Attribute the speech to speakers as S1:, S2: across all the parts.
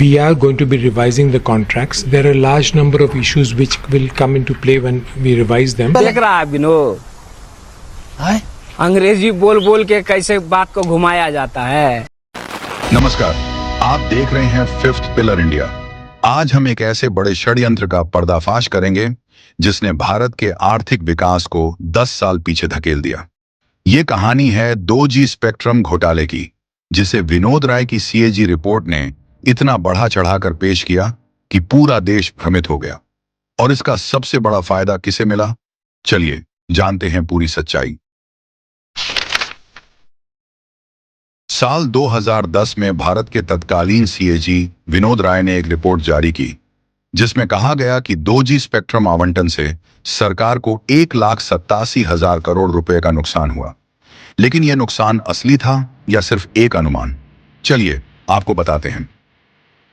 S1: We are going to be revising the contracts. There are a large number of issues which will come into play when we revise them.
S2: देख रहा है विनोद, अंग्रेजी बोल बोल के कैसे बात को घुमाया जाता है।
S3: नमस्कार, आप देख रहे हैं फिफ्थ पिलर इंडिया। आज हम एक ऐसे बड़े षड्यंत्र का पर्दाफाश करेंगे जिसने भारत के आर्थिक विकास को 10 साल पीछे धकेल दिया। ये कहानी है 2G स्पेक्ट्रम घोटाले की, जिसे विनोद राय की CAG रिपोर्ट ने इतना बढ़ा चढ़ाकर पेश किया कि पूरा देश भ्रमित हो गया। और इसका सबसे बड़ा फायदा किसे मिला, चलिए जानते हैं पूरी सच्चाई। साल 2010 में भारत के तत्कालीन CAG विनोद राय ने एक रिपोर्ट जारी की, जिसमें कहा गया कि 2G स्पेक्ट्रम आवंटन से सरकार को 1,87,000 करोड़ रुपए का नुकसान हुआ। लेकिन यह नुकसान असली था या सिर्फ एक अनुमान, चलिए आपको बताते हैं।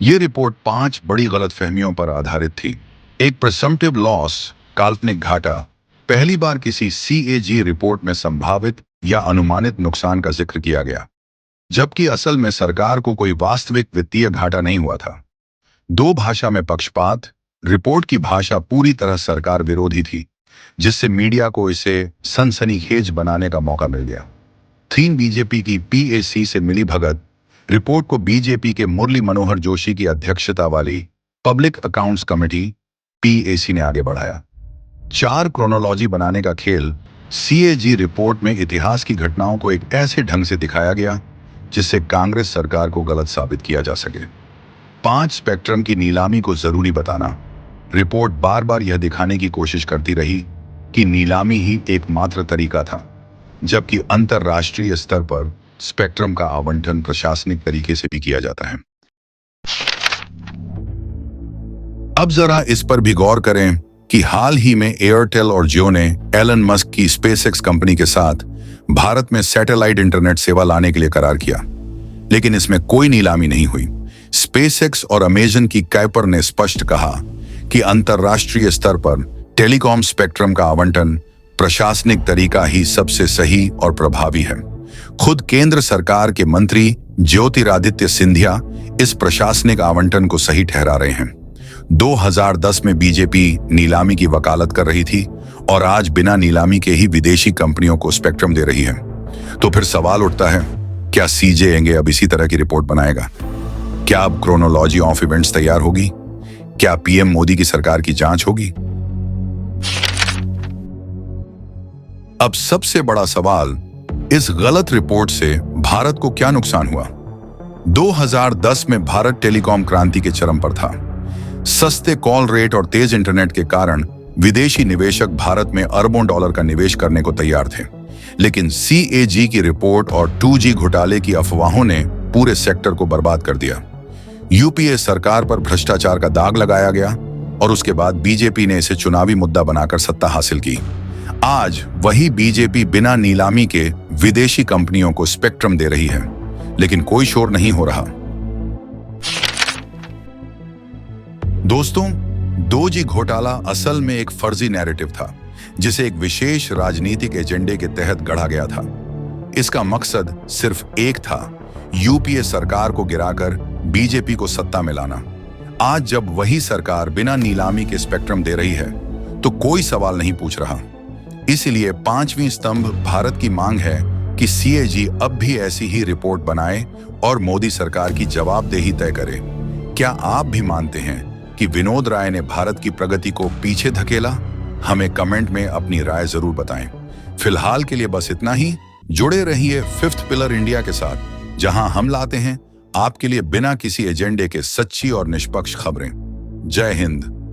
S3: यह रिपोर्ट 5 बड़ी गलतफहमियों पर आधारित थी। एक प्रिसम्प्टिव लॉस, काल्पनिक घाटा, पहली बार किसी CAG रिपोर्ट में संभावित या अनुमानित नुकसान का जिक्र किया गया, जबकि असल में सरकार को कोई वास्तविक वित्तीय घाटा नहीं हुआ था। 2 भाषा में पक्षपात, रिपोर्ट की भाषा पूरी तरह सरकार विरोधी थी, जिससे मीडिया को इसे सनसनीखेज बनाने का मौका मिल गया। 3 बीजेपी की PAC से मिली भगत रिपोर्ट को बीजेपी के मुरली मनोहर जोशी की अध्यक्षता वाली पब्लिक अकाउंट्स कमेटी PAC ने आगे बढ़ाया। 4 क्रोनोलॉजी बनाने का खेल। CAG रिपोर्ट में इतिहास की घटनाओं को एक ऐसे ढंग से दिखाया गया जिससे कांग्रेस सरकार को गलत साबित किया जा सके। 5 स्पेक्ट्रम की नीलामी को जरूरी बताना। रिपोर्ट बार बार यह दिखाने की कोशिश करती रही कि नीलामी ही एकमात्र तरीका था, जबकि अंतरराष्ट्रीय स्तर पर स्पेक्ट्रम का आवंटन प्रशासनिक तरीके से भी किया जाता है। अब जरा इस पर भी गौर करें कि हाल ही में एयरटेल और जियो ने एलन मस्क की SpaceX कंपनी के साथ भारत में सैटेलाइट इंटरनेट सेवा लाने के लिए करार किया, लेकिन इसमें कोई नीलामी नहीं हुई। SpaceX और अमेजन की काइपर ने स्पष्ट कहा कि अंतरराष्ट्रीय स्तर पर टेलीकॉम स्पेक्ट्रम का आवंटन प्रशासनिक तरीका ही सबसे सही और प्रभावी है। खुद केंद्र सरकार के मंत्री ज्योतिरादित्य सिंधिया इस प्रशासनिक आवंटन को सही ठहरा रहे हैं। 2010 में बीजेपी नीलामी की वकालत कर रही थी और आज बिना नीलामी के ही विदेशी कंपनियों को स्पेक्ट्रम दे रही है। तो फिर सवाल उठता है, क्या CAG अब इसी तरह की रिपोर्ट बनाएगा? क्या अब क्रोनोलॉजी ऑफ इवेंट्स तैयार होगी? क्या PM मोदी की सरकार की जांच होगी? अब सबसे बड़ा सवाल, इस गलत रिपोर्ट से भारत को क्या नुकसान हुआ? 2010 में भारत टेलीकॉम क्रांति के चरम पर था। सस्ते कॉल रेट और तेज इंटरनेट के कारण विदेशी निवेशक भारत में अरबों डॉलर का निवेश करने को तैयार थे। लेकिन CAG की रिपोर्ट और 2G घोटाले की अफवाहों ने पूरे सेक्टर को बर्बाद कर दिया। UPA सरकार पर भ्रष्टाचार का दाग लगाया गया और उसके बाद बीजेपी ने इसे चुनावी मुद्दा बनाकर सत्ता हासिल की। आज वही बीजेपी बिना नीलामी के विदेशी कंपनियों को स्पेक्ट्रम दे रही है, लेकिन कोई शोर नहीं हो रहा। दोस्तों, 2G घोटाला असल में एक फर्जी नैरेटिव था, जिसे एक विशेष राजनीतिक एजेंडे के तहत गढ़ा गया था। इसका मकसद सिर्फ एक था, UPA सरकार को गिराकर बीजेपी को सत्ता में लाना। आज जब वही सरकार बिना नीलामी के स्पेक्ट्रम दे रही है, तो कोई सवाल नहीं पूछ रहा। इसलिए 5वीं स्तंभ भारत की मांग है कि CAG अब भी ऐसी ही रिपोर्ट बनाए और मोदी सरकार की जवाबदेही तय करे। क्या आप भी मानते हैं कि विनोद राय ने भारत की प्रगति को पीछे धकेला? हमें कमेंट में अपनी राय जरूर बताएं। फिलहाल के लिए बस इतना ही। जुड़े रहिए फिफ्थ पिलर इंडिया के साथ, जहां हम लाते हैं आपके लिए बिना किसी एजेंडे के सच्ची और निष्पक्ष खबरें। जय हिंद।